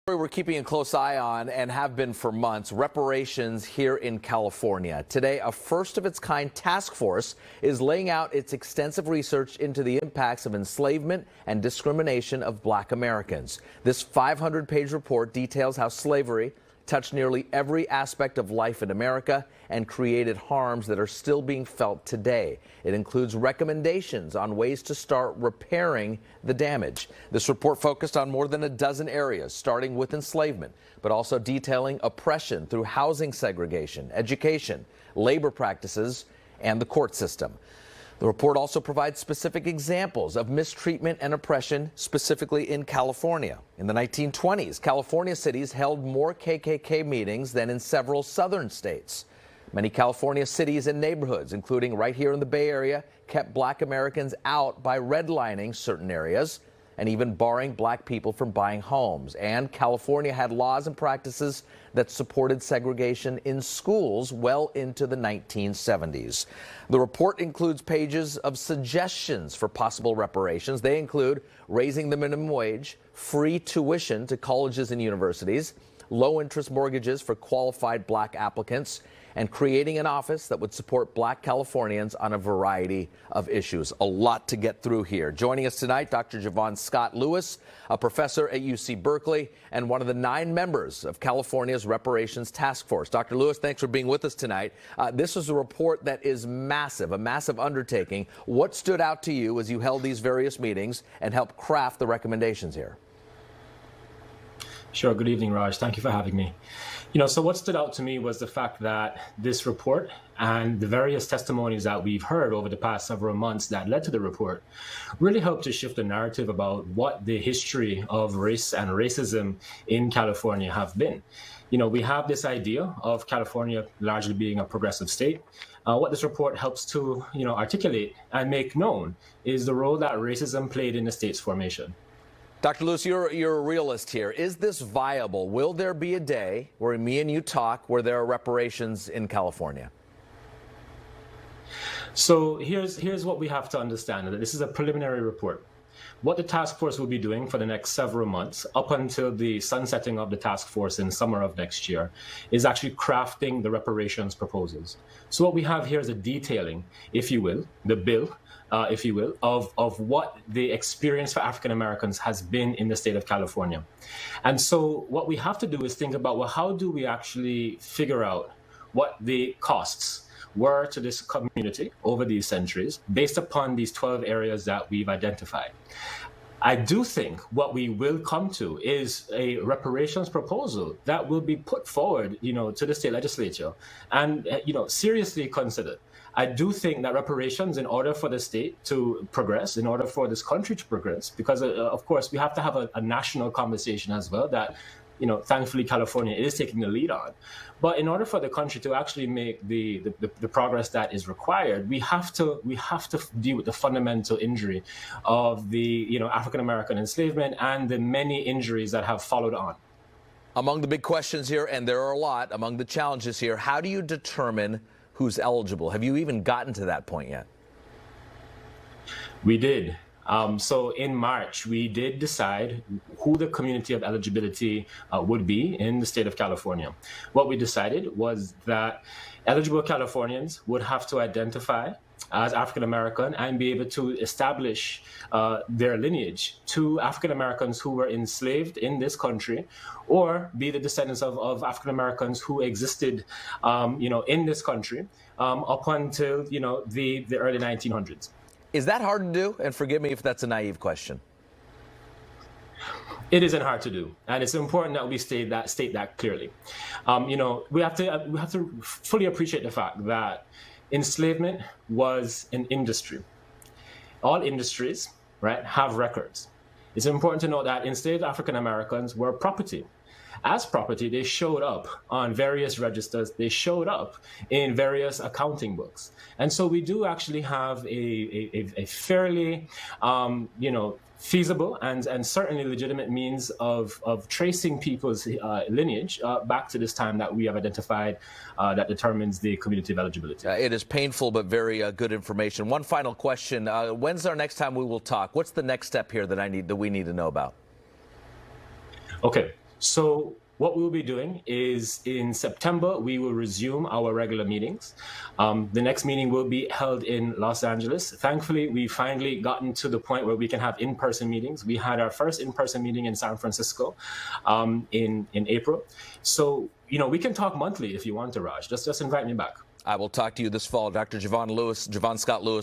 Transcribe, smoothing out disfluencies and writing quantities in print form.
We're keeping a close eye on and have been for months, reparations here in California. Today, a first-of-its-kind task force is laying out its extensive research into the impacts of enslavement and discrimination of Black Americans. This 500-page report details how slavery touched nearly every aspect of life in America and created harms that are still being felt today. It includes recommendations on ways to start repairing the damage. This report focused on more than a dozen areas, starting with enslavement, but also detailing oppression through housing segregation, education, labor practices, and the court system. The report also provides specific examples of mistreatment and oppression, specifically in California. In the 1920s, California cities held more KKK meetings than in several southern states. Many California cities and neighborhoods, including right here in the Bay Area, kept Black Americans out by redlining certain areas and even barring Black people from buying homes. And California had laws and practices that supported segregation in schools well into the 1970s. The report includes pages of suggestions for possible reparations. They include raising the minimum wage, free tuition to colleges and universities, low-interest mortgages for qualified Black applicants, and creating an office that would support Black Californians on a variety of issues. A lot to get through here. Joining us tonight, Dr. Jovan Scott Lewis, a professor at UC Berkeley and one of the 9 members of California's Reparations Task Force. Dr. Lewis, thanks for being with us tonight. This is a report that is massive, a massive undertaking. What stood out to you as you held these various meetings and helped craft the recommendations here? Sure. Good evening, Raj. Thank you for having me. So what stood out to me was the fact that this report and the various testimonies that we've heard over the past several months that led to the report really helped to shift the narrative about what the history of race and racism in California have been. We have this idea of California largely being a progressive state. What this report helps to, articulate and make known is the role that racism played in the state's formation. Dr. Lewis, you're a realist here. Is this viable? Will there be a day where me and you talk where there are reparations in California? So here's what we have to understand. That this is a preliminary report. What the task force will be doing for the next several months, up until the sunsetting of the task force in summer of next year, is actually crafting the reparations proposals. So what we have here is a detailing, if you will, the bill, if you will, of what the experience for African Americans has been in the state of California. And so what we have to do is think about, well, how do we actually figure out what the costs were to this community over these centuries based upon these 12 areas that we've identified. I do think what we will come to is a reparations proposal that will be put forward, to the state legislature and, seriously considered. I do think that reparations, in order for the state to progress, in order for this country to progress, because of course we have to have a national conversation as well that, thankfully California is taking the lead on. But in order for the country to actually make the progress that is required, we have to deal with the fundamental injury of the African American enslavement and the many injuries that have followed on. Among the big questions here, and there are a lot, among the challenges here, how do you determine who's eligible? Have you even gotten to that point yet? We did. So in March, we did decide who the community of eligibility would be in the state of California. What we decided was that eligible Californians would have to identify as African American and be able to establish their lineage to African Americans who were enslaved in this country, or be the descendants of African Americans who existed, in this country up until the early 1900s. Is that hard to do? And forgive me if that's a naive question. It isn't hard to do, and it's important that we state that clearly. We have to fully appreciate the fact that enslavement was an industry. All industries, right, have records. It's important to note that enslaved African Americans were property. As property, they showed up on various registers. They showed up in various accounting books. And so we do actually have a fairly, feasible and certainly legitimate means of tracing people's lineage back to this time that we have identified that determines the community of eligibility. It is painful, but very good information. One final question. When's our next time we will talk? What's the next step here that we need to know about? Okay. So what we'll be doing is in September, we will resume our regular meetings. The next meeting will be held in Los Angeles. Thankfully, we finally gotten to the point where we can have in-person meetings. We had our first in-person meeting in San Francisco in April. So, we can talk monthly if you want to, Raj. Just invite me back. I will talk to you this fall. Dr. Jovan Scott Lewis.